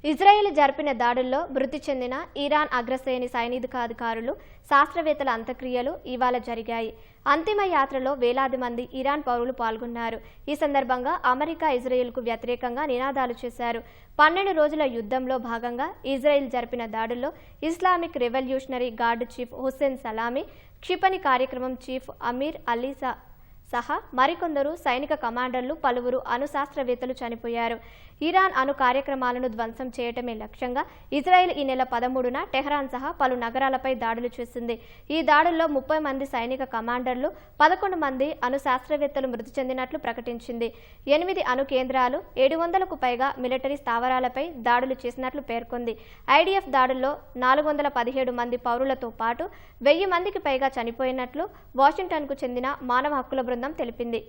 Israel జరిపిన దాడుల్లో మృతి చెందిన ఇరాన్ అగ్రశ్రేణి సైనికాధికారులు, శాస్త్రవేత్తల అంత్యక్రియలు ఇవాళ జరిగాయి. అంతిమ యాత్రలో వేలాది మంది ఇరాన్ పౌరులు పాల్గొన్నారు. ఈ సందర్భంగా అమెరికా ఇజ్రాయెల్కు వ్యతిరేకంగా నినాదాలు చేశారు. 12 రోజుల యుద్ధంలో భాగంగా ఇజ్రాయెల్ జరిపిన దాడుల్లో Islamic revolutionary guard chief Hossein Salami, క్షిపణి కార్యక్రమం చీఫ్ అమీర్ అలీ సహా మరికొందరు సైనిక కమాండర్లు, పలువురు అణు శాస్త్రవేత్తలు చనిపోయారు. ఇరాన్ అణు కార్యక్రమాలను ధ్వంసం చేయటమే లక్ష్యంగా ఇజ్రాయెల్ ఈ నెల 13న టెహ్రాన్ సహా పలు నగరాలపై దాడులు చేసింది. ఈ దాడుల్లో 30 మంది సైనిక కమాండర్లు, 11 మంది అణు శాస్త్రవేత్తలు మృతి చెందినట్లు ప్రకటించింది. 8 అణు కేంద్రాలు, 700కు పైగా మిలిటరీ స్థావరాలపై దాడులు చేసినట్లు పేర్కొంది. ఐడిఎఫ్ దాడుల్లో 417 మంది పౌరులతో పాటు 1000 మందికి పైగా చనిపోయినట్లు వాషింగ్టన్కు చెందిన మానవ హక్కుల బృందం తెలిపింది.